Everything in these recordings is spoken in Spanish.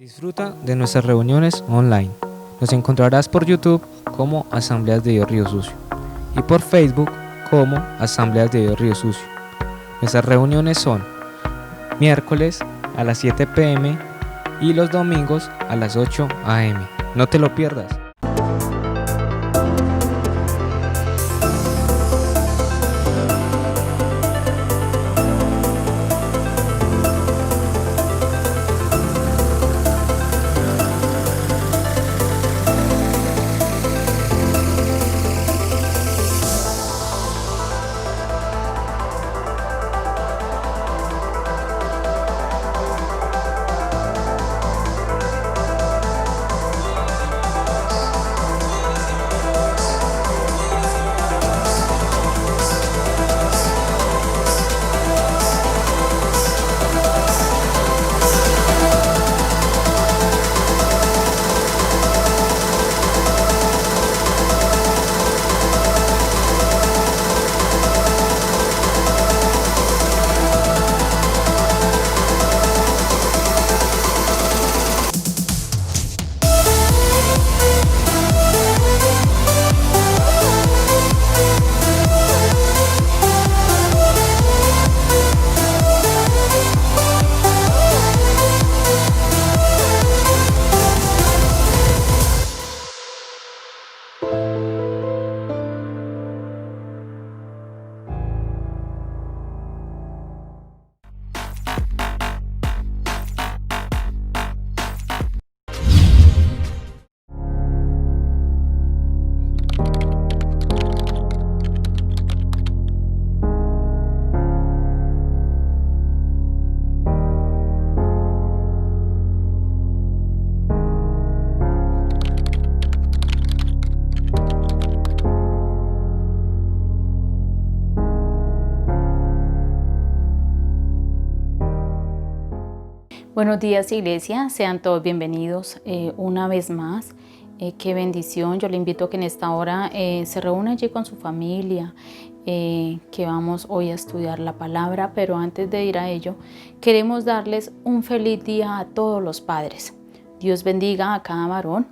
Disfruta de nuestras reuniones online. Nos encontrarás por YouTube como Asambleas de Dios Río Sucio y por Facebook como Asambleas de Dios Río Sucio. Nuestras reuniones son miércoles a las 7 p.m. y los domingos a las 8 a.m. No te lo pierdas. Buenos días, iglesia, sean todos bienvenidos una vez más. Qué bendición. Yo le invito a que en esta hora se reúna allí con su familia, que vamos hoy a estudiar la palabra, pero antes de ir a ello, queremos darles un feliz día a todos los padres. Dios bendiga a cada varón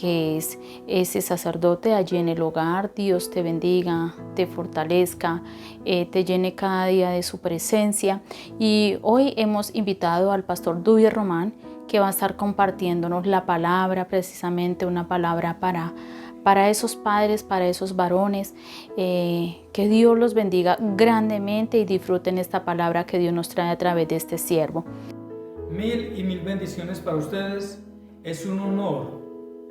que es ese sacerdote allí en el hogar. Dios te bendiga, te fortalezca, te llene cada día de su presencia. Y hoy hemos invitado al pastor Duy Román, que va a estar compartiéndonos la palabra, precisamente una palabra para esos padres, para esos varones. Que Dios los bendiga grandemente y disfruten esta palabra que Dios nos trae a través de este siervo. Mil bendiciones para ustedes. Es un honor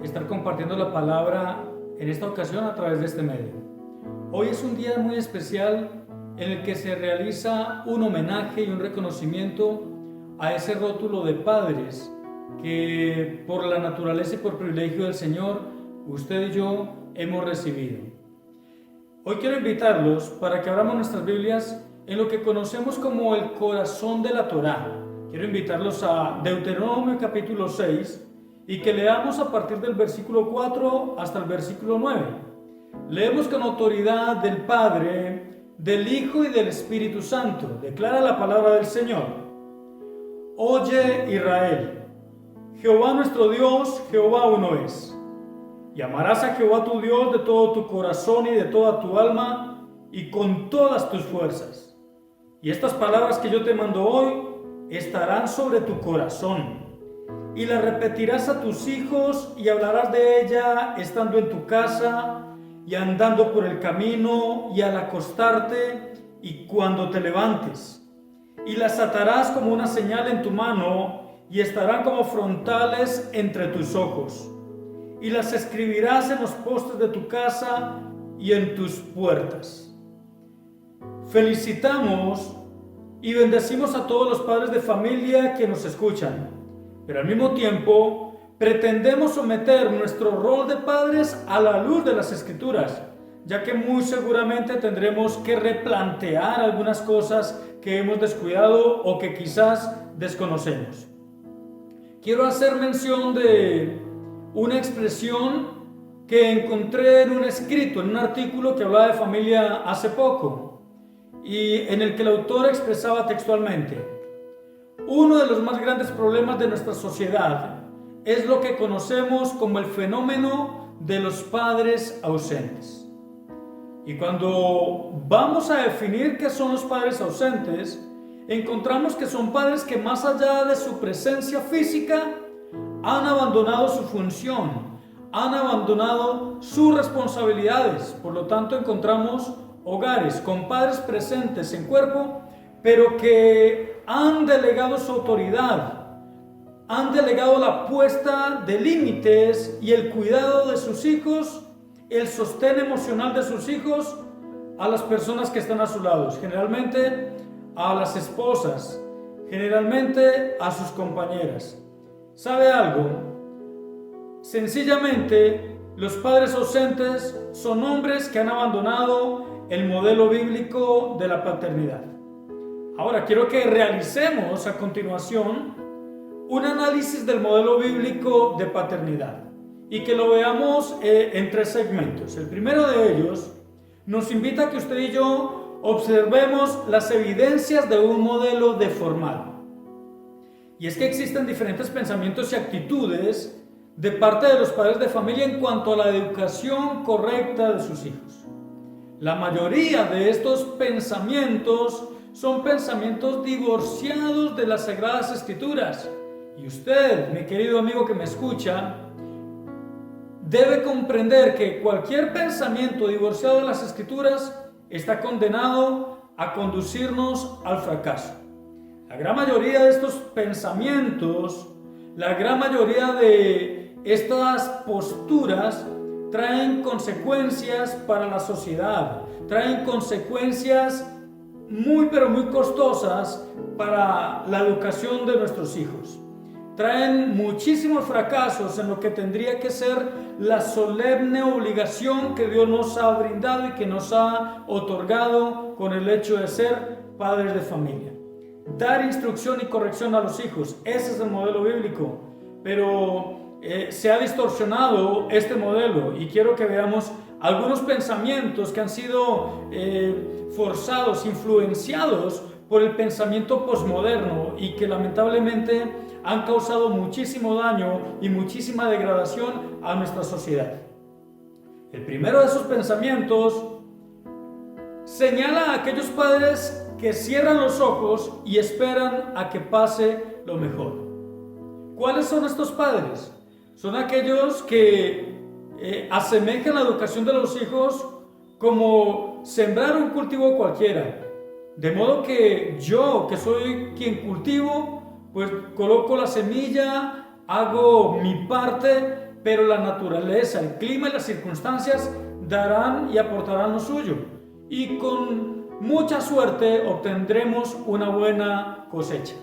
estar compartiendo la palabra en esta ocasión a través de este medio. Hoy es un día muy especial en el que se realiza un homenaje y un reconocimiento a ese rótulo de padres que por la naturaleza y por privilegio del Señor, usted y yo hemos recibido. Hoy quiero invitarlos para que abramos nuestras Biblias en lo que conocemos como el corazón de la Torá. Quiero invitarlos a Deuteronomio capítulo 6 y que leamos a partir del versículo 4 hasta el versículo 9. Leemos con autoridad del Padre, del Hijo y del Espíritu Santo. Declara la palabra del Señor. Oye, Israel, Jehová nuestro Dios, Jehová uno es. Y amarás a Jehová tu Dios de todo tu corazón y de toda tu alma y con todas tus fuerzas. Y estas palabras que yo te mando hoy estarán sobre tu corazón. Y la repetirás a tus hijos y hablarás de ella estando en tu casa y andando por el camino y al acostarte y cuando te levantes. Y las atarás como una señal en tu mano y estarán como frontales entre tus ojos. Y las escribirás en los postes de tu casa y en tus puertas. Felicitamos y bendecimos a todos los padres de familia que nos escuchan. Pero al mismo tiempo, pretendemos someter nuestro rol de padres a la luz de las Escrituras, ya que muy seguramente tendremos que replantear algunas cosas que hemos descuidado o que quizás desconocemos. Quiero hacer mención de una expresión que encontré en un escrito, en un artículo que hablaba de familia hace poco, y en el que el autor expresaba textualmente: Uno de los más grandes problemas de nuestra sociedad es lo que conocemos como el fenómeno de los padres ausentes. Y cuando vamos a definir qué son los padres ausentes, encontramos que son padres que más allá de su presencia física han abandonado su función, han abandonado sus responsabilidades. Por lo tanto, encontramos hogares con padres presentes en cuerpo, pero que han delegado su autoridad, han delegado la puesta de límites y el cuidado de sus hijos, el sostén emocional de sus hijos a las personas que están a su lado, generalmente a las esposas, generalmente a sus compañeras. ¿Sabe algo? Sencillamente, los padres ausentes son hombres que han abandonado el modelo bíblico de la paternidad. Ahora, quiero que realicemos a continuación un análisis del modelo bíblico de paternidad y que lo veamos en 3 segmentos. El primero de ellos nos invita a que usted y yo observemos las evidencias de un modelo deformado. Y es que existen diferentes pensamientos y actitudes de parte de los padres de familia en cuanto a la educación correcta de sus hijos. La mayoría de estos pensamientos son pensamientos divorciados de las Sagradas Escrituras. Y usted, mi querido amigo que me escucha, debe comprender que cualquier pensamiento divorciado de las Escrituras está condenado a conducirnos al fracaso. La gran mayoría de estos pensamientos, la gran mayoría de estas posturas traen consecuencias para la sociedad, traen consecuencias muy pero muy costosas para la educación de nuestros hijos. Traen muchísimos fracasos en lo que tendría que ser la solemne obligación que Dios nos ha brindado y que nos ha otorgado con el hecho de ser padres de familia. Dar instrucción y corrección a los hijos, ese es el modelo bíblico, pero se ha distorsionado este modelo y quiero que veamos algunos pensamientos que han sido forzados, influenciados por el pensamiento posmoderno y que lamentablemente han causado muchísimo daño y muchísima degradación a nuestra sociedad. El primero de esos pensamientos señala a aquellos padres que cierran los ojos y esperan a que pase lo mejor. ¿Cuáles son estos padres? Son aquellos que asemejan la educación de los hijos como sembrar un cultivo cualquiera. De modo que yo, que soy quien cultivo, pues coloco la semilla, hago mi parte, pero la naturaleza, el clima y las circunstancias darán y aportarán lo suyo. Y con mucha suerte obtendremos una buena cosecha.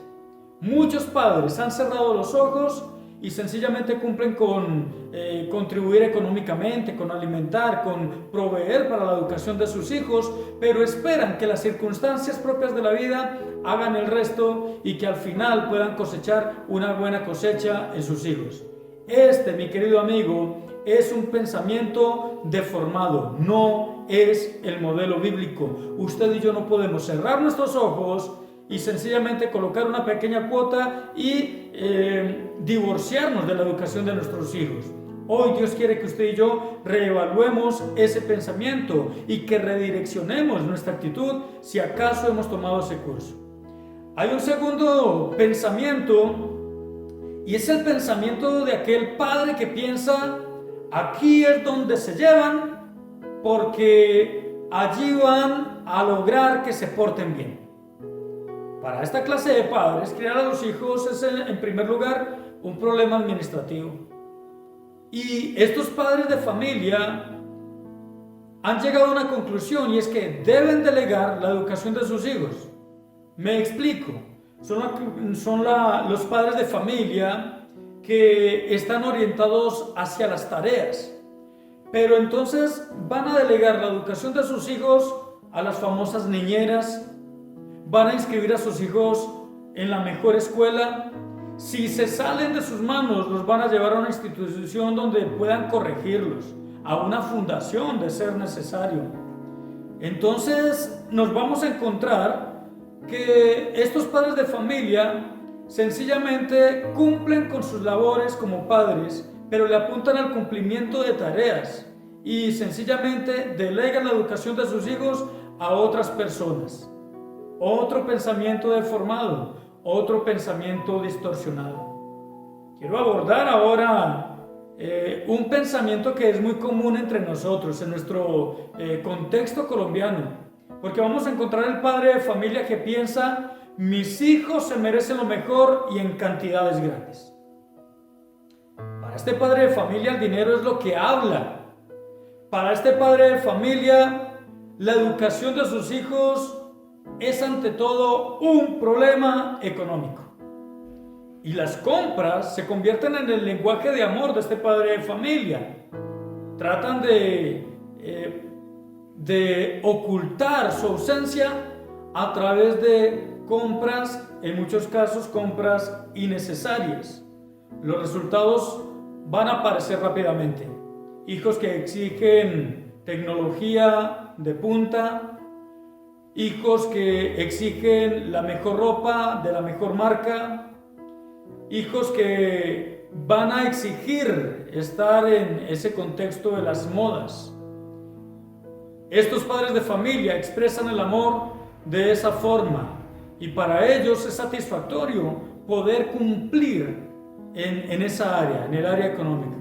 Muchos padres han cerrado los ojos y sencillamente cumplen con contribuir económicamente, con alimentar, con proveer para la educación de sus hijos, pero esperan que las circunstancias propias de la vida hagan el resto y que al final puedan cosechar una buena cosecha en sus hijos. Este, mi querido amigo, es un pensamiento deformado, no es el modelo bíblico. Usted y yo no podemos cerrar nuestros ojos y sencillamente colocar una pequeña cuota y divorciarnos de la educación de nuestros hijos. Hoy Dios quiere que usted y yo reevaluemos ese pensamiento y que redireccionemos nuestra actitud si acaso hemos tomado ese curso. Hay un segundo pensamiento y es el pensamiento de aquel padre que piensa: aquí es donde se llevan porque allí van a lograr que se porten bien. Para esta clase de padres, criar a los hijos es en primer lugar un problema administrativo. Y estos padres de familia han llegado a una conclusión y es que deben delegar la educación de sus hijos. Me explico. Son los padres de familia que están orientados hacia las tareas. Pero entonces van a delegar la educación de sus hijos a las famosas niñeras, van a inscribir a sus hijos en la mejor escuela. Si se salen de sus manos, los van a llevar a una institución donde puedan corregirlos, a una fundación de ser necesario. Entonces nos vamos a encontrar que estos padres de familia sencillamente cumplen con sus labores como padres, pero le apuntan al cumplimiento de tareas y sencillamente delegan la educación de sus hijos a otras personas. Otro pensamiento deformado, otro pensamiento distorsionado. Quiero abordar ahora un pensamiento que es muy común entre nosotros, en nuestro contexto colombiano, porque vamos a encontrar el padre de familia que piensa: mis hijos se merecen lo mejor y en cantidades grandes. Para este padre de familia el dinero es lo que habla. Para este padre de familia la educación de sus hijos es ante todo un problema económico. Y las compras se convierten en el lenguaje de amor de este padre de familia. Tratan de ocultar su ausencia a través de compras, en muchos casos compras innecesarias. Los resultados van a aparecer rápidamente. Hijos que exigen tecnología de punta, hijos que exigen la mejor ropa de la mejor marca, hijos que van a exigir estar en ese contexto de las modas. Estos padres de familia expresan el amor de esa forma y para ellos es satisfactorio poder cumplir en esa área, en el área económica.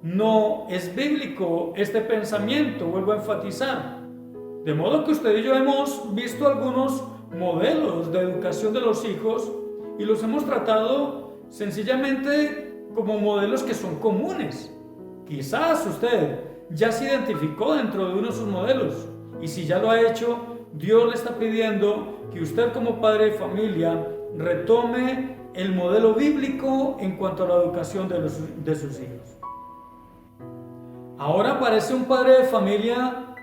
No es bíblico este pensamiento, vuelvo a enfatizar. De modo que usted y yo hemos visto algunos modelos de educación de los hijos y los hemos tratado sencillamente como modelos que son comunes. Quizás usted ya se identificó dentro de uno de sus modelos y si ya lo ha hecho, Dios le está pidiendo que usted como padre de familia retome el modelo bíblico en cuanto a la educación de sus hijos. Ahora aparece un padre de familia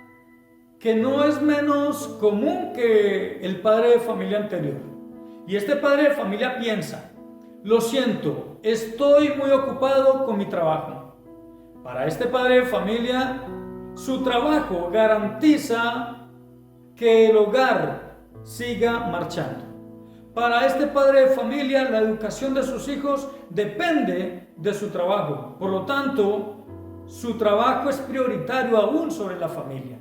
que no es menos común que el padre de familia anterior. Y este padre de familia piensa: lo siento, estoy muy ocupado con mi trabajo. Para este padre de familia, su trabajo garantiza que el hogar siga marchando. Para este padre de familia, la educación de sus hijos depende de su trabajo. Por lo tanto, su trabajo es prioritario aún sobre la familia.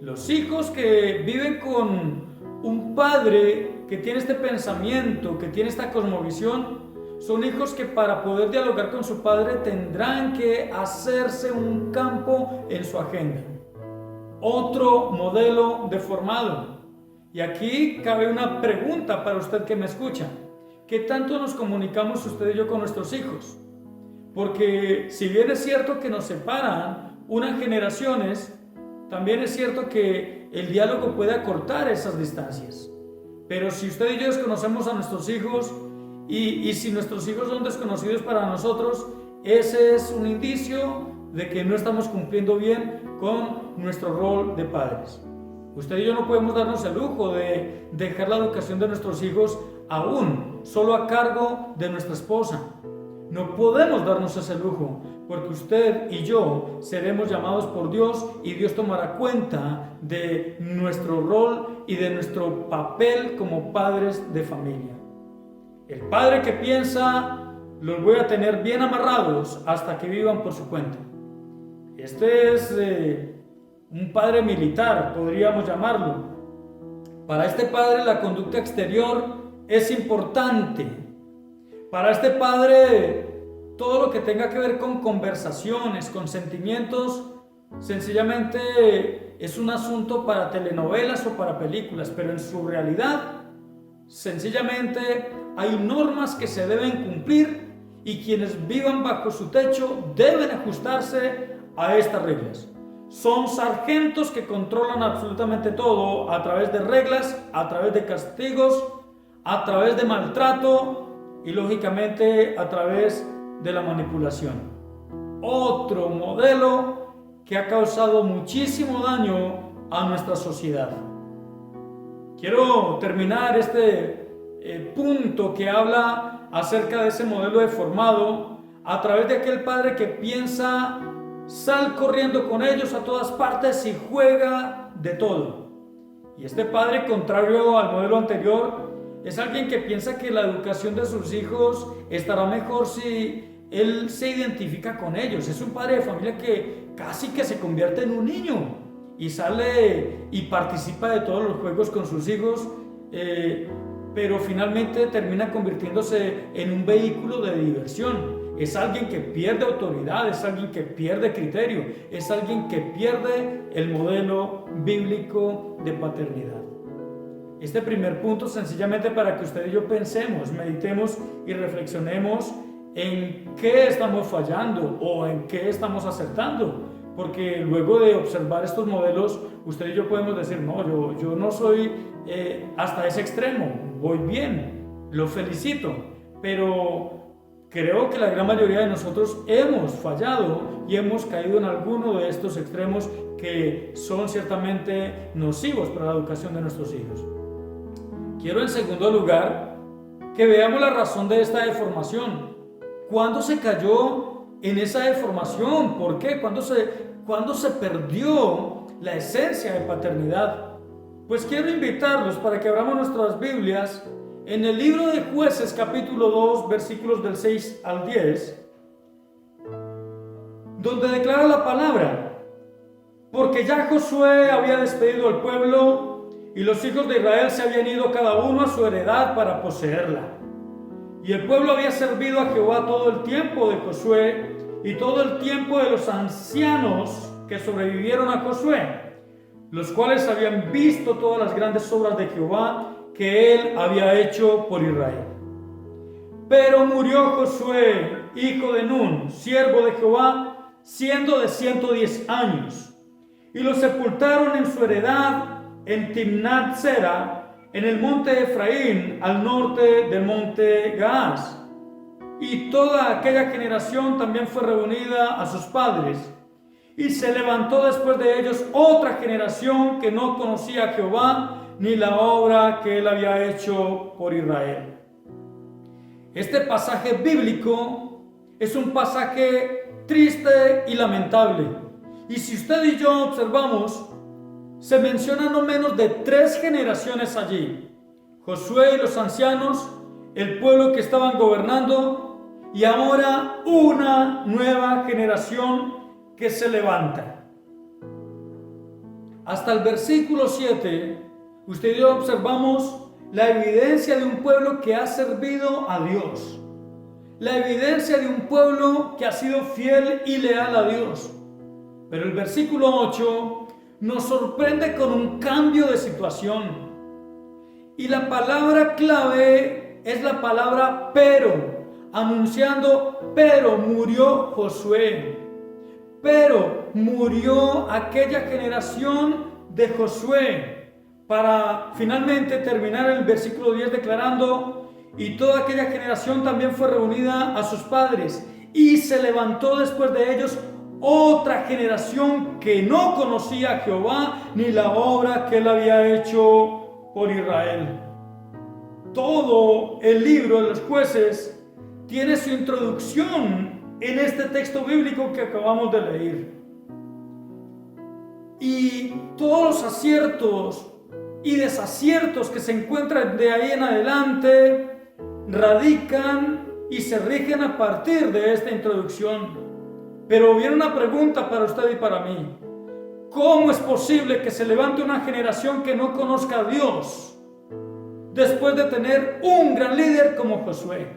Los hijos que viven con un padre que tiene este pensamiento, que tiene esta cosmovisión, son hijos que para poder dialogar con su padre tendrán que hacerse un campo en su agenda. Otro modelo deformado. Y aquí cabe una pregunta para usted que me escucha. ¿Qué tanto nos comunicamos usted y yo con nuestros hijos? Porque si bien es cierto que nos separan unas generaciones, también es cierto que el diálogo puede acortar esas distancias. Pero si usted y yo desconocemos a nuestros hijos y si nuestros hijos son desconocidos para nosotros, ese es un indicio de que no estamos cumpliendo bien con nuestro rol de padres. Usted y yo no podemos darnos el lujo de dejar la educación de nuestros hijos aún solo a cargo de nuestra esposa. No podemos darnos ese lujo, porque usted y yo seremos llamados por Dios y Dios tomará cuenta de nuestro rol y de nuestro papel como padres de familia. El padre que piensa: los voy a tener bien amarrados hasta que vivan por su cuenta. Este es un padre militar, podríamos llamarlo. Para este padre la conducta exterior es importante. Para este padre, todo lo que tenga que ver con conversaciones, con sentimientos, sencillamente es un asunto para telenovelas o para películas, pero en su realidad, sencillamente hay normas que se deben cumplir y quienes vivan bajo su techo deben ajustarse a estas reglas. Son sargentos que controlan absolutamente todo a través de reglas, a través de castigos, a través de maltrato y lógicamente a través de la manipulación. Otro modelo que ha causado muchísimo daño a nuestra sociedad. Quiero terminar este punto que habla acerca de ese modelo deformado a través de aquel padre que piensa: sal corriendo con ellos a todas partes y juega de todo. Y este padre, contrario al modelo anterior, Es alguien que piensa que la educación de sus hijos estará mejor si él se identifica con ellos. Es un padre de familia que casi que se convierte en un niño y sale y participa de todos los juegos con sus hijos, pero finalmente termina convirtiéndose en un vehículo de diversión. Es alguien que pierde autoridad, es alguien que pierde criterio, es alguien que pierde el modelo bíblico de paternidad. Este primer punto, sencillamente para que usted y yo pensemos, meditemos y reflexionemos en qué estamos fallando o en qué estamos acertando. Porque luego de observar estos modelos, usted y yo podemos decir, no, yo no soy hasta ese extremo, voy bien, lo felicito, pero creo que la gran mayoría de nosotros hemos fallado y hemos caído en alguno de estos extremos que son ciertamente nocivos para la educación de nuestros hijos. Quiero en segundo lugar que veamos la razón de esta deformación. ¿Cuándo se cayó en esa deformación? ¿Por qué? ¿Cuándo se perdió la esencia de paternidad? Pues quiero invitarlos para que abramos nuestras Biblias en el libro de Jueces capítulo 2 versículos del 6 al 10, donde declara la palabra: porque ya Josué había despedido al pueblo y los hijos de Israel se habían ido cada uno a su heredad para poseerla. Y el pueblo había servido a Jehová todo el tiempo de Josué y todo el tiempo de los ancianos que sobrevivieron a Josué, los cuales habían visto todas las grandes obras de Jehová que él había hecho por Israel. Pero murió Josué, hijo de Nun, siervo de Jehová, siendo de 110 años, y lo sepultaron en su heredad en Timnat Sera, en el monte de Efraín, al norte del monte Gaas. Y toda aquella generación también fue reunida a sus padres. Y se levantó después de ellos otra generación que no conocía a Jehová, ni la obra que él había hecho por Israel. Este pasaje bíblico es un pasaje triste y lamentable. Y si usted y yo observamos, se mencionan no menos de 3 generaciones allí: Josué y los ancianos, el pueblo que estaban gobernando, y ahora una nueva generación que se levanta. Hasta el versículo 7, usted y yo observamos la evidencia de un pueblo que ha servido a Dios, la evidencia de un pueblo que ha sido fiel y leal a Dios. Pero el versículo 8 nos sorprende con un cambio de situación. Y la palabra clave es la palabra pero, anunciando: pero murió Josué. Pero murió aquella generación de Josué, para finalmente terminar el versículo 10 declarando: y toda aquella generación también fue reunida a sus padres, y se levantó después de ellos otra generación que no conocía a Jehová ni la obra que él había hecho por Israel. Todo el libro de los Jueces tiene su introducción en este texto bíblico que acabamos de leer. Y todos los aciertos y desaciertos que se encuentran de ahí en adelante radican y se rigen a partir de esta introducción. Pero viene una pregunta para usted y para mí: ¿cómo es posible que se levante una generación que no conozca a Dios después de tener un gran líder como Josué?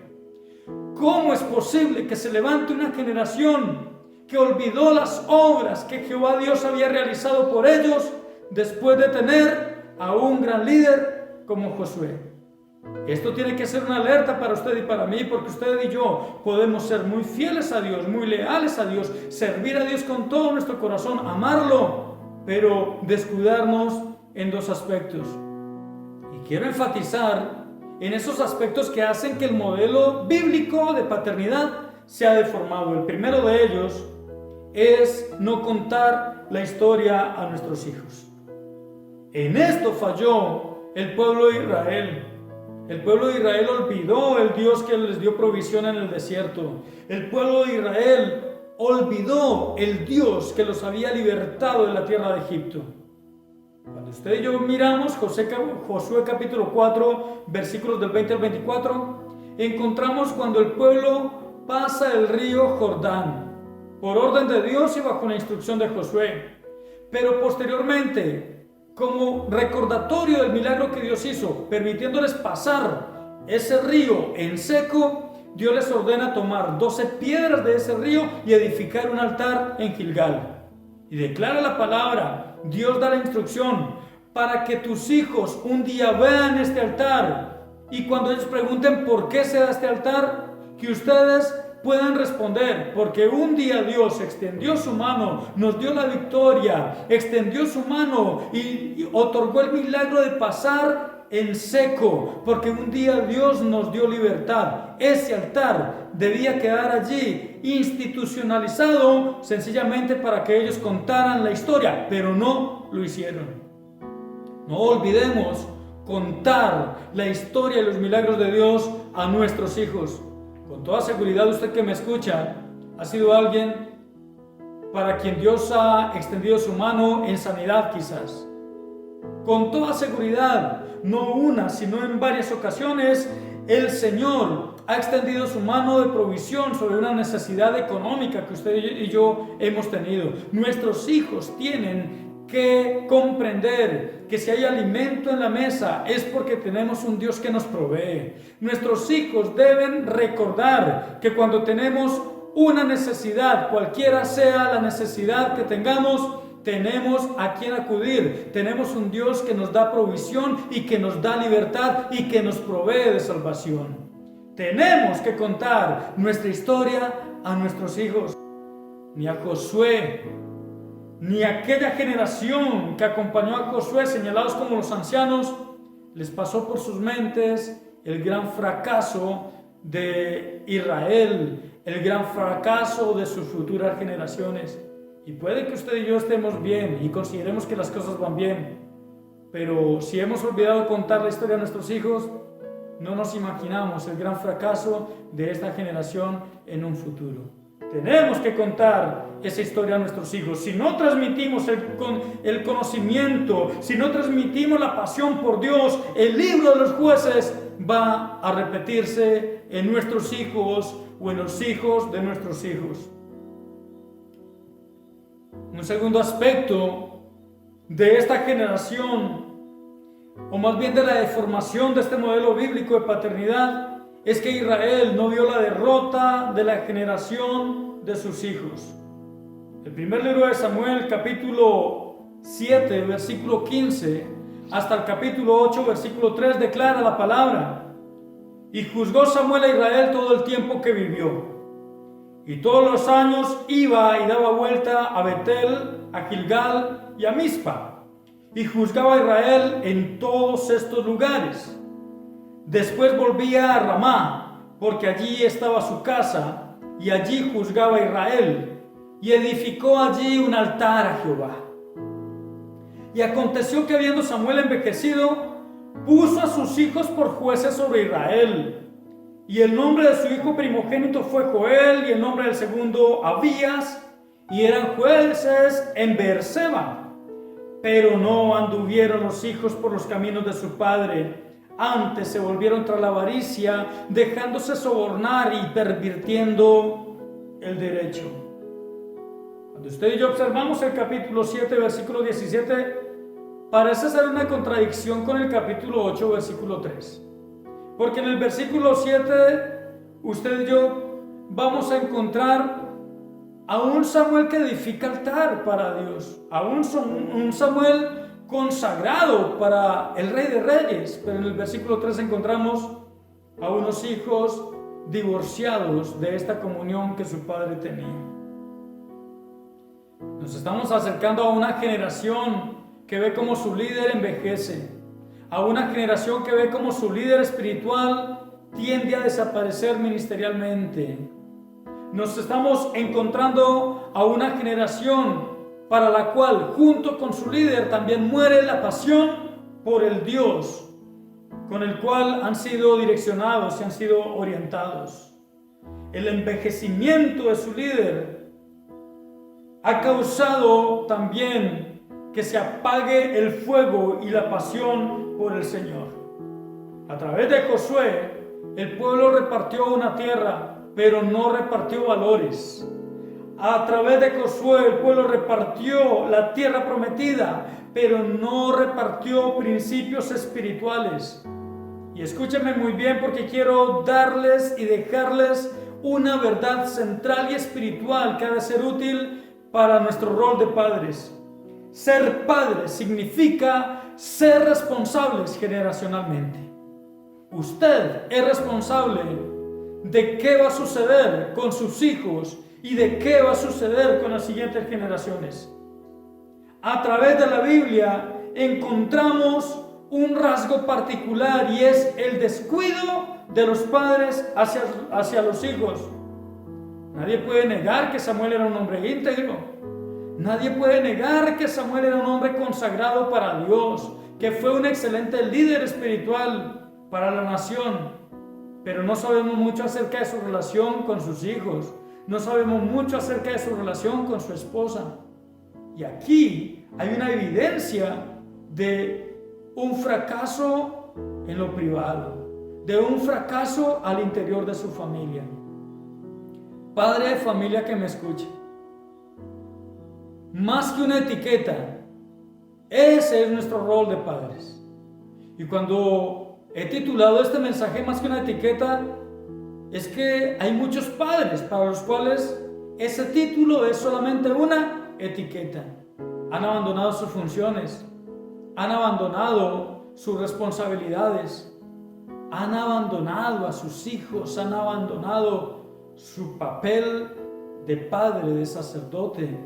¿Cómo es posible que se levante una generación que olvidó las obras que Jehová Dios había realizado por ellos después de tener a un gran líder como Josué? Esto tiene que ser una alerta para usted y para mí, porque usted y yo podemos ser muy fieles a Dios, muy leales a Dios, servir a Dios con todo nuestro corazón, amarlo, pero descuidarnos en 2 aspectos. Y quiero enfatizar en esos aspectos que hacen que el modelo bíblico de paternidad sea deformado. El primero de ellos es no contar la historia a nuestros hijos. En esto falló el pueblo de Israel. El pueblo de Israel olvidó el Dios que les dio provisión en el desierto. El pueblo de Israel olvidó el Dios que los había libertado de la tierra de Egipto. Cuando usted y yo miramos Josué capítulo 4, versículos del 20 al 24, encontramos cuando el pueblo pasa el río Jordán, por orden de Dios y bajo la instrucción de Josué. Pero posteriormente, como recordatorio del milagro que Dios hizo, permitiéndoles pasar ese río en seco, Dios les ordena tomar 12 piedras de ese río y edificar un altar en Gilgal. Y declara la palabra, Dios da la instrucción para que tus hijos un día vean este altar y cuando ellos pregunten por qué se da este altar, que ustedes puedan responder, porque un día Dios extendió su mano, nos dio la victoria, extendió su mano y otorgó el milagro de pasar en seco, porque un día Dios nos dio libertad. Ese altar debía quedar allí institucionalizado sencillamente para que ellos contaran la historia, pero no lo hicieron. No olvidemos contar la historia y los milagros de Dios a nuestros hijos. Con toda seguridad usted que me escucha ha sido alguien para quien Dios ha extendido su mano en sanidad quizás. Con toda seguridad, no una, sino en varias ocasiones, el Señor ha extendido su mano de provisión sobre una necesidad económica que usted y yo hemos tenido. Nuestros hijos tienen que comprender que si hay alimento en la mesa es porque tenemos un Dios que nos provee. Nuestros hijos deben recordar que cuando tenemos una necesidad, cualquiera sea la necesidad que tengamos, tenemos a quien acudir. Tenemos un Dios que nos da provisión y que nos da libertad y que nos provee de salvación. Tenemos que contar nuestra historia a nuestros hijos. Ni a Josué, ni a aquella generación que acompañó a Josué, señalados como los ancianos, les pasó por sus mentes el gran fracaso de Israel, el gran fracaso de sus futuras generaciones. Y puede que usted y yo estemos bien y consideremos que las cosas van bien, pero si hemos olvidado contar la historia a nuestros hijos, no nos imaginamos el gran fracaso de esta generación en un futuro. Tenemos que contar esa historia a nuestros hijos. Si no transmitimos el conocimiento, si no transmitimos la pasión por Dios, el libro de los jueces va a repetirse en nuestros hijos o en los hijos de nuestros hijos. Un segundo aspecto de esta generación, o más bien de la deformación de este modelo bíblico de paternidad, es que Israel no vio la derrota de la generación de sus hijos. El primer libro de Samuel, capítulo 7, versículo 15, hasta el capítulo 8, versículo 3, declara la palabra: y juzgó Samuel a Israel todo el tiempo que vivió. Y todos los años iba y daba vuelta a Betel, a Gilgal y a Mizpa, y juzgaba a Israel en todos estos lugares. Después volvía a Ramá, porque allí estaba su casa, y allí juzgaba a Israel, y edificó allí un altar a Jehová. Y aconteció que habiendo Samuel envejecido, puso a sus hijos por jueces sobre Israel. Y el nombre de su hijo primogénito fue Joel, y el nombre del segundo Abías, y eran jueces en Beerseba. Pero no anduvieron los hijos por los caminos de su padre, antes se volvieron tras la avaricia, dejándose sobornar y pervirtiendo el derecho. Cuando usted y yo observamos el capítulo 7, versículo 17, parece ser una contradicción con el capítulo 8, versículo 3. Porque en el versículo 7, usted y yo vamos a encontrar a un Samuel que edifica altar para Dios, a un Samuel consagrado para el Rey de Reyes, pero en el versículo 3 encontramos a unos hijos divorciados de esta comunión que su padre tenía. Nos estamos acercando a una generación que ve cómo su líder envejece, a una generación que ve cómo su líder espiritual tiende a desaparecer ministerialmente. Nos estamos encontrando a una generación para la cual, junto con su líder, también muere la pasión por el Dios con el cual han sido direccionados y han sido orientados. El envejecimiento de su líder ha causado también que se apague el fuego y la pasión por el Señor. A través de Josué, el pueblo repartió una tierra, pero no repartió valores. A través de Josué, el pueblo repartió la tierra prometida, pero no repartió principios espirituales. Y escúchenme muy bien, porque quiero darles y dejarles una verdad central y espiritual que ha de ser útil para nuestro rol de padres. Ser padres significa ser responsables generacionalmente. Usted es responsable de qué va a suceder con sus hijos y de qué va a suceder con las siguientes generaciones. A través de la Biblia encontramos un rasgo particular, y es el descuido de los padres hacia los hijos. Nadie puede negar que Samuel era un hombre íntegro. Nadie puede negar que Samuel era un hombre consagrado para Dios, que fue un excelente líder espiritual para la nación. Pero no sabemos mucho acerca de su relación con sus hijos. No sabemos mucho acerca de su relación con su esposa. Y aquí hay una evidencia de un fracaso en lo privado, de un fracaso al interior de su familia. Padre de familia que me escuche, más que una etiqueta, ese es nuestro rol de padres. Y cuando he titulado este mensaje más que una etiqueta, es que hay muchos padres para los cuales ese título es solamente una etiqueta. Han abandonado sus funciones, han abandonado sus responsabilidades, han abandonado a sus hijos, han abandonado su papel de padre, de sacerdote.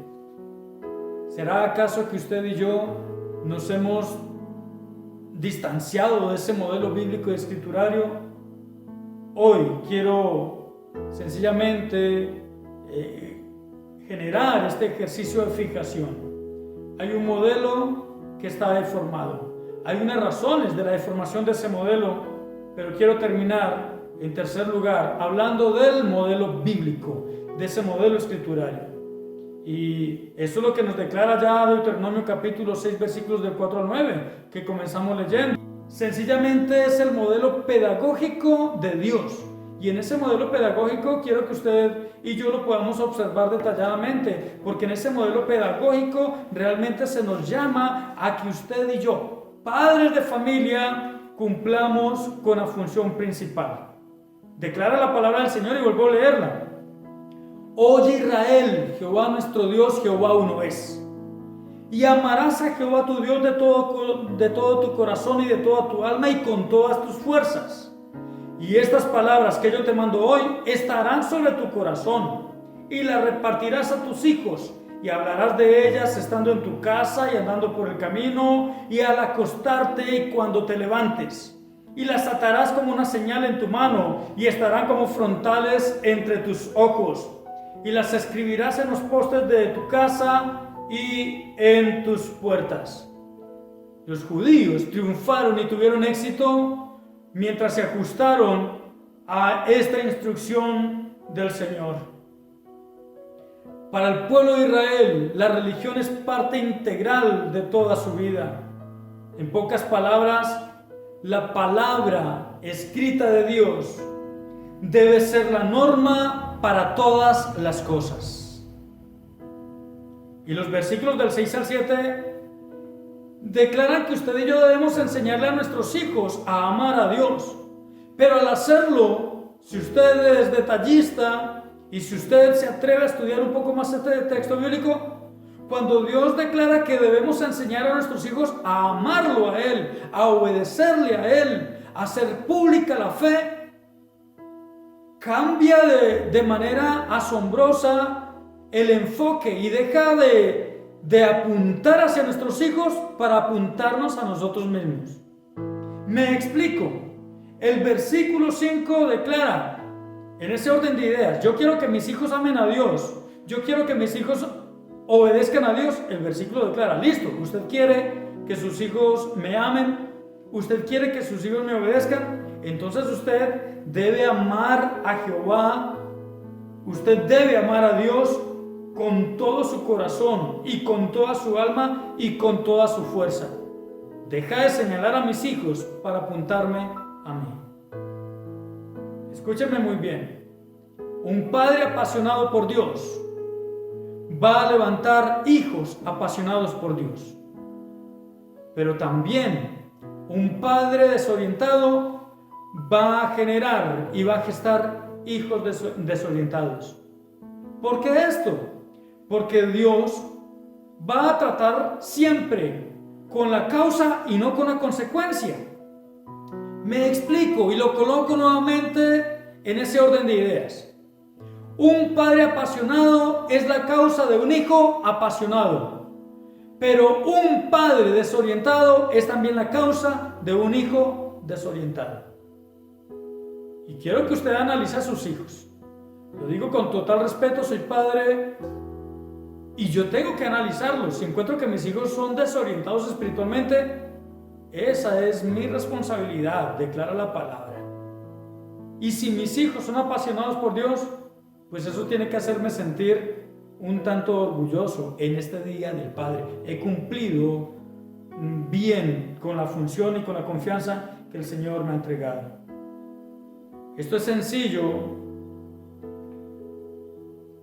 ¿Será acaso que usted y yo nos hemos distanciado de ese modelo bíblico y escriturario? Hoy quiero sencillamente generar este ejercicio de fijación. Hay un modelo que está deformado. Hay unas razones de la deformación de ese modelo, pero quiero terminar en tercer lugar hablando del modelo bíblico, de ese modelo escriturario. Y eso es lo que nos declara ya Deuteronomio capítulo 6, versículos del 4 al 9, que comenzamos leyendo. Sencillamente es el modelo pedagógico de Dios. Y en ese modelo pedagógico quiero que usted y yo lo podamos observar detalladamente, porque en ese modelo pedagógico realmente se nos llama a que usted y yo, padres de familia, cumplamos con la función principal. Declara la palabra del Señor y vuelvo a leerla. Oye Israel, Jehová nuestro Dios, Jehová uno es. Y amarás a Jehová tu Dios de todo tu corazón y de toda tu alma y con todas tus fuerzas. Y estas palabras que yo te mando hoy estarán sobre tu corazón, y las repartirás a tus hijos, y hablarás de ellas estando en tu casa y andando por el camino, y al acostarte y cuando te levantes. Y las atarás como una señal en tu mano, y estarán como frontales entre tus ojos. Y las escribirás en los postes de tu casa y en tus puertas. Los judíos triunfaron y tuvieron éxito mientras se ajustaron a esta instrucción del Señor. Para el pueblo de Israel, la religión es parte integral de toda su vida. En pocas palabras, la palabra escrita de Dios debe ser la norma para todas las cosas. Y los versículos del 6 al 7 declaran que usted y yo debemos enseñarle a nuestros hijos a amar a Dios. Pero al hacerlo, si usted es detallista y si usted se atreve a estudiar un poco más este texto bíblico, cuando Dios declara que debemos enseñar a nuestros hijos a amarlo a Él, a obedecerle a Él, a hacer pública la fe, cambia de manera asombrosa el enfoque y deja de apuntar hacia nuestros hijos para apuntarnos a nosotros mismos. Me explico. El versículo 5 declara, en ese orden de ideas, yo quiero que mis hijos amen a Dios, yo quiero que mis hijos obedezcan a Dios. El versículo declara, listo, usted quiere que sus hijos me amen, usted quiere que sus hijos me obedezcan, entonces usted debe amar a Jehová, usted debe amar a Dios con todo su corazón y con toda su alma y con toda su fuerza. Deja de señalar a mis hijos para apuntarme a mí. Escúcheme muy bien. Un padre apasionado por Dios va a levantar hijos apasionados por Dios. Pero también un padre desorientado va a generar y va a gestar hijos desorientados. ¿Por qué esto? Porque Dios va a tratar siempre con la causa y no con la consecuencia. Me explico y lo coloco nuevamente en ese orden de ideas. Un padre apasionado es la causa de un hijo apasionado, pero un padre desorientado es también la causa de un hijo desorientado. Y quiero que usted analice a sus hijos. Lo digo con total respeto, soy padre y yo tengo que analizarlos. Si encuentro que mis hijos son desorientados espiritualmente, esa es mi responsabilidad, declara la palabra. Y si mis hijos son apasionados por Dios, pues eso tiene que hacerme sentir un tanto orgulloso en este día del Padre. He cumplido bien con la función y con la confianza que el Señor me ha entregado. Esto es sencillo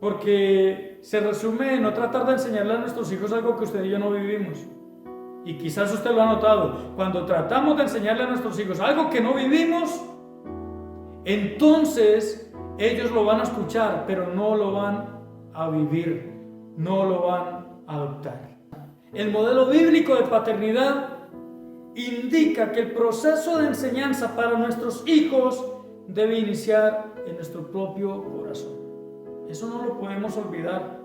porque se resume en no tratar de enseñarle a nuestros hijos algo que usted y yo no vivimos. Y quizás usted lo ha notado. Cuando tratamos de enseñarle a nuestros hijos algo que no vivimos, entonces ellos lo van a escuchar, pero no lo van a vivir, no lo van a adoptar. El modelo bíblico de paternidad indica que el proceso de enseñanza para nuestros hijos debe iniciar en nuestro propio corazón. Eso no lo podemos olvidar.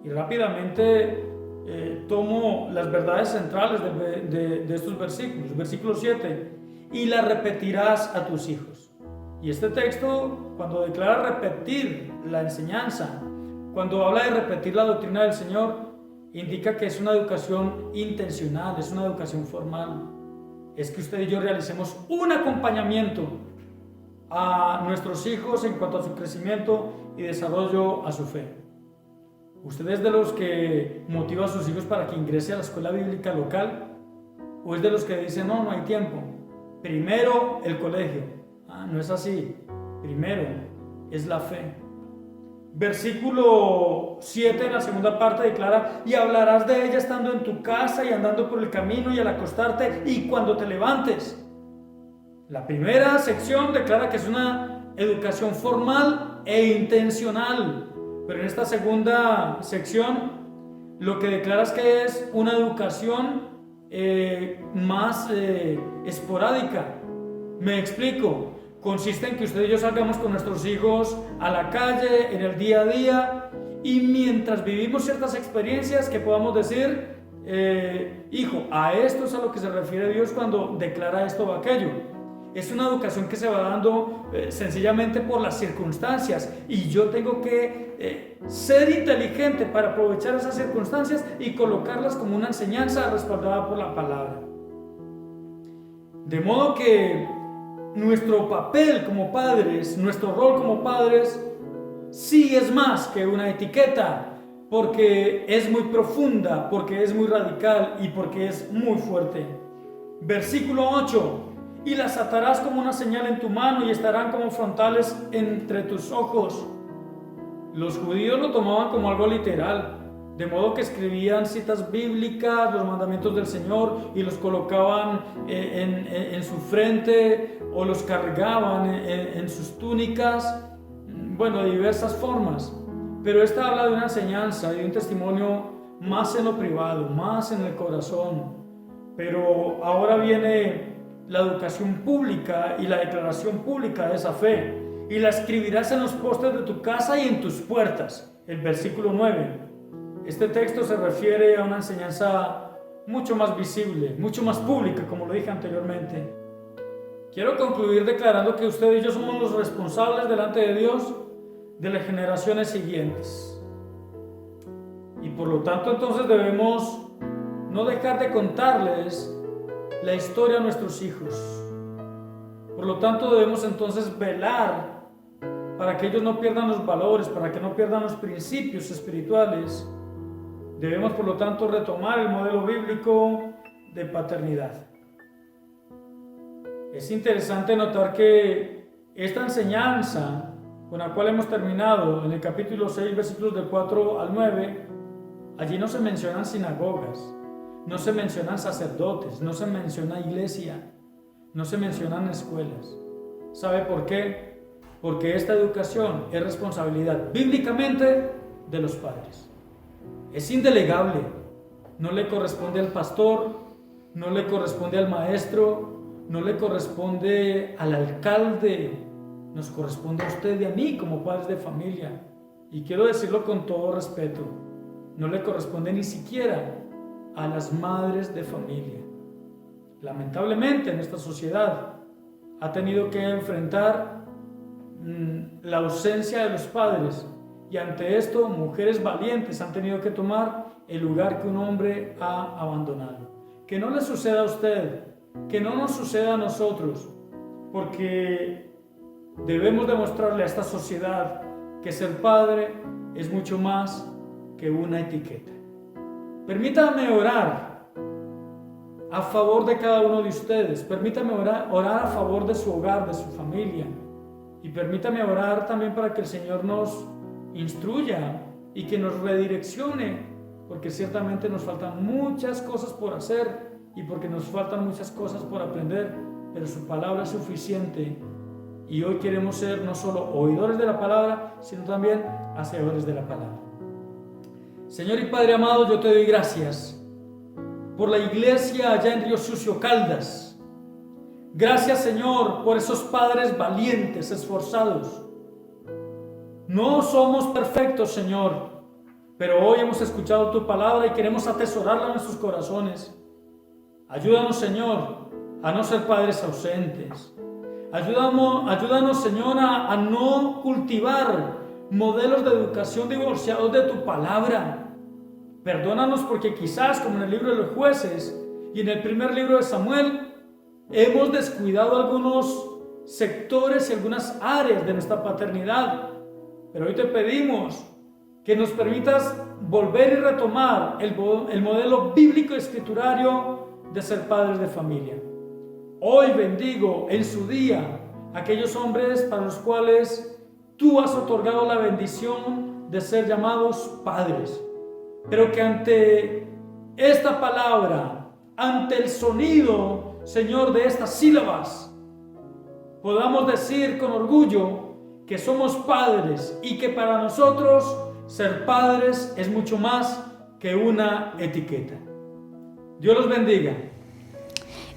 Y rápidamente tomo las verdades centrales de estos versículos. Versículo 7. Y la repetirás a tus hijos. Y este texto, cuando declara repetir la enseñanza, cuando habla de repetir la doctrina del Señor, indica que es una educación intencional, es una educación formal. Es que usted y yo realicemos un acompañamiento a nuestros hijos en cuanto a su crecimiento y desarrollo a su fe. ¿Usted es de los que motiva a sus hijos para que ingrese a la escuela bíblica local? ¿O es de los que dicen, no hay tiempo? Primero el colegio. No es así. Primero es la fe. Versículo 7 en la segunda parte declara: y hablarás de ella estando en tu casa y andando por el camino y al acostarte y cuando te levantes. La primera sección declara que es una educación formal e intencional, pero en esta segunda sección lo que declara es que es una educación más esporádica. Me explico. Consiste en que usted y yo salgamos con nuestros hijos a la calle, en el día a día, y mientras vivimos ciertas experiencias que podamos decir, hijo, a esto es a lo que se refiere Dios cuando declara esto o aquello. Es una educación que se va dando sencillamente por las circunstancias, y yo tengo que ser inteligente para aprovechar esas circunstancias y colocarlas como una enseñanza respaldada por la palabra. De modo que nuestro papel como padres, nuestro rol como padres, sí es más que una etiqueta, porque es muy profunda, porque es muy radical y porque es muy fuerte. Versículo 8: y las atarás como una señal en tu mano y estarán como frontales entre tus ojos. Los judíos lo tomaban como algo literal, de modo que escribían citas bíblicas, los mandamientos del Señor, y los colocaban en su frente o los cargaban en sus túnicas, bueno, de diversas formas. Pero esta habla de una enseñanza y de un testimonio más en lo privado, más en el corazón. Pero ahora viene la educación pública y la declaración pública de esa fe. Y la escribirás en los postes de tu casa y en tus puertas. El versículo 9. Este texto se refiere a una enseñanza mucho más visible, mucho más pública, como lo dije anteriormente. Quiero concluir declarando que usted y yo somos los responsables delante de Dios de las generaciones siguientes. Y por lo tanto, entonces debemos no dejar de contarles la historia a nuestros hijos. Por lo tanto, debemos entonces velar para que ellos no pierdan los valores, para que no pierdan los principios espirituales, debemos por lo tanto retomar el modelo bíblico de paternidad. Es interesante notar que esta enseñanza con la cual hemos terminado en el capítulo 6, versículos del 4 al 9, allí no se mencionan sinagogas, no se mencionan sacerdotes, no se menciona iglesia, no se mencionan escuelas. ¿Sabe por qué? Porque esta educación es responsabilidad bíblicamente de los padres. Es indelegable, no le corresponde al pastor, no le corresponde al maestro, no le corresponde al alcalde, nos corresponde a usted y a mí como padres de familia. Y quiero decirlo con todo respeto, no le corresponde ni siquiera a las madres de familia. Lamentablemente nuestra sociedad ha tenido que enfrentar la ausencia de los padres, y ante esto mujeres valientes han tenido que tomar el lugar que un hombre ha abandonado. Que no le suceda a usted, que no nos suceda a nosotros, porque debemos demostrarle a esta sociedad que ser padre es mucho más que una etiqueta. Permítame orar a favor de cada uno de ustedes, permítame orar a favor de su hogar, de su familia, y permítame orar también para que el Señor nos instruya y que nos redireccione, porque ciertamente nos faltan muchas cosas por hacer y porque nos faltan muchas cosas por aprender, pero su palabra es suficiente, y hoy queremos ser no solo oidores de la palabra, sino también hacedores de la palabra. Señor y Padre amado, yo te doy gracias por la iglesia allá en Río Sucio, Caldas. Gracias, Señor, por esos padres valientes, esforzados. No somos perfectos, Señor, pero hoy hemos escuchado tu palabra y queremos atesorarla en nuestros corazones. Ayúdanos, Señor, a no ser padres ausentes. Ayúdanos, Señor, a no cultivar modelos de educación divorciados de tu palabra. Perdónanos porque quizás, como en el libro de los jueces y en el primer libro de Samuel, hemos descuidado algunos sectores y algunas áreas de nuestra paternidad. Pero hoy te pedimos que nos permitas volver y retomar el modelo bíblico y escriturario de ser padres de familia. Hoy bendigo en su día a aquellos hombres para los cuales tú has otorgado la bendición de ser llamados padres, pero que ante esta palabra, ante el sonido, Señor, de estas sílabas, podamos decir con orgullo que somos padres y que para nosotros ser padres es mucho más que una etiqueta. Dios los bendiga.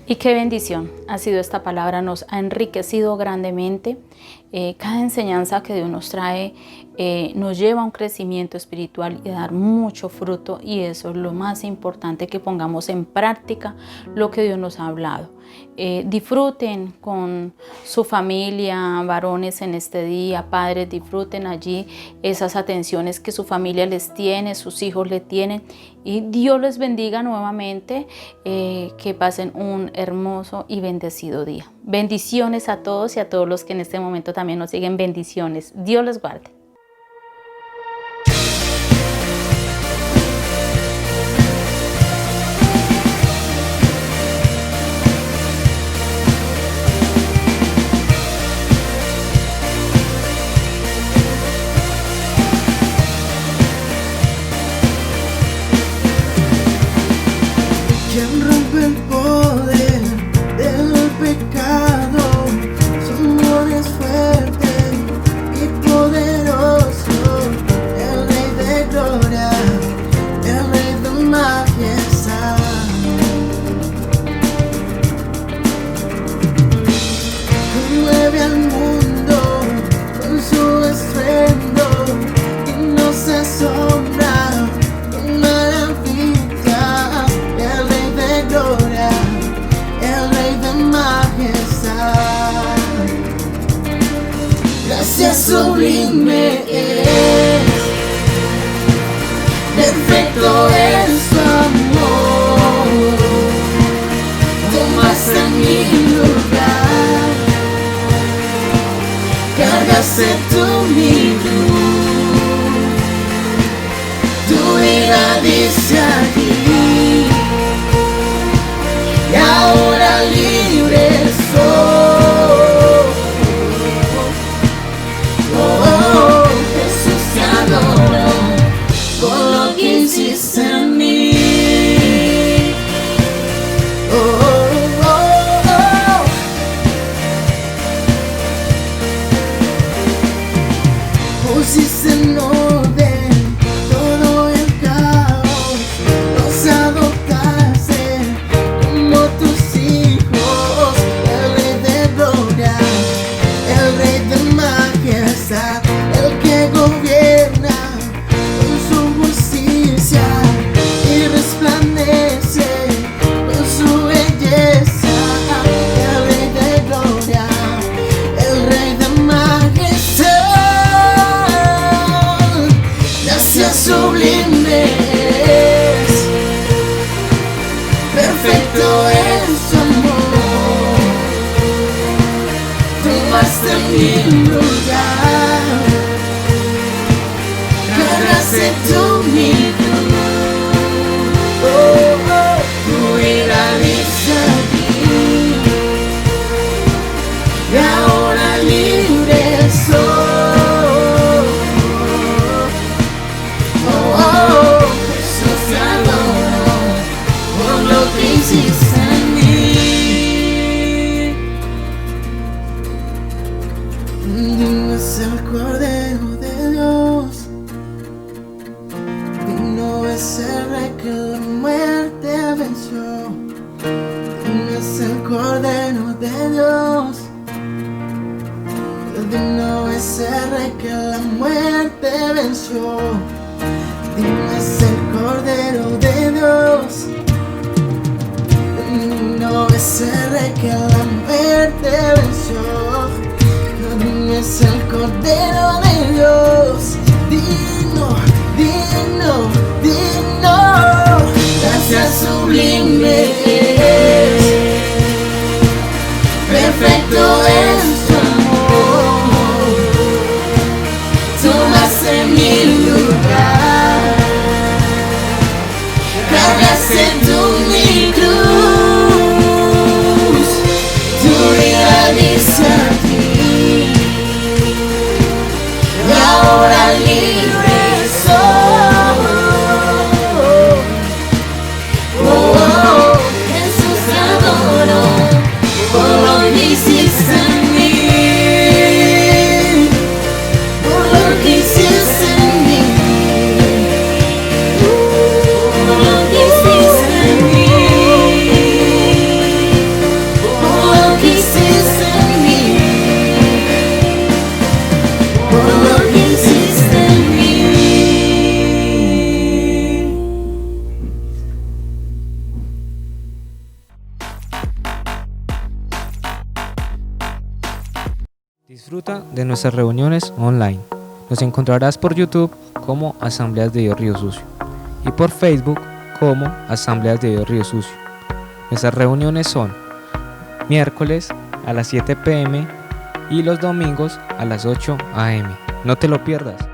Y qué bendición ha sido esta palabra, nos ha enriquecido grandemente. Cada enseñanza que Dios nos trae nos lleva a un crecimiento espiritual y a dar mucho fruto, y eso es lo más importante, que pongamos en práctica lo que Dios nos ha hablado. Disfruten con su familia, varones, en este día, padres, disfruten allí esas atenciones que su familia les tiene, sus hijos le tienen, y Dios les bendiga nuevamente, que pasen un hermoso y bendecido día. Bendiciones a todos y a todos los que en este momento también nos siguen. Bendiciones. Dios les guarde. ¿Quién rompe el poder del pecado? Su amor es fuerte y poderoso, el Rey de gloria, el Rey de majestad. Conmueve al mundo con su estruendo y no se asombra con maravilla. El Rey de gloria, el Rey de majestad. Gracias sublime es, perfecto es tu amor. Tomaste mi lugar, cargaste tu mi lugar. Cargaste tú mi cruz. Tu vida dice aquí. Y ahora libre soy. Jesús te adoro por lo que hiciste en mí. Digno es el Cordero de Dios, digno es el Rey que la muerte venció. Digno es el Cordero de Dios, digno es el Rey que la muerte venció. Digno es el Cordero de Dios, digno es el Rey que la muerte venció. Digno es el Cordero de Dios, digno, digno, digno. Gracias sublime es, perfecto es tu amor. Tomaste mi lugar, cargaste tú mi cruz. Tu vida dice aquí. Y ahora libre soy. Jesús te adoro por lo que hiciste en mí. Por lo que hiciste en mí. Por lo que hiciste en mí. Por lo que hiciste en mí. Por lo que hiciste en mí. Disfruta de nuestras reuniones online. Nos encontrarás por YouTube como Asambleas de Dios Río Sucio y por Facebook como Asambleas de Dios Río Sucio. Nuestras reuniones son miércoles a las 7 p.m. y los domingos a las 8 a.m. No te lo pierdas.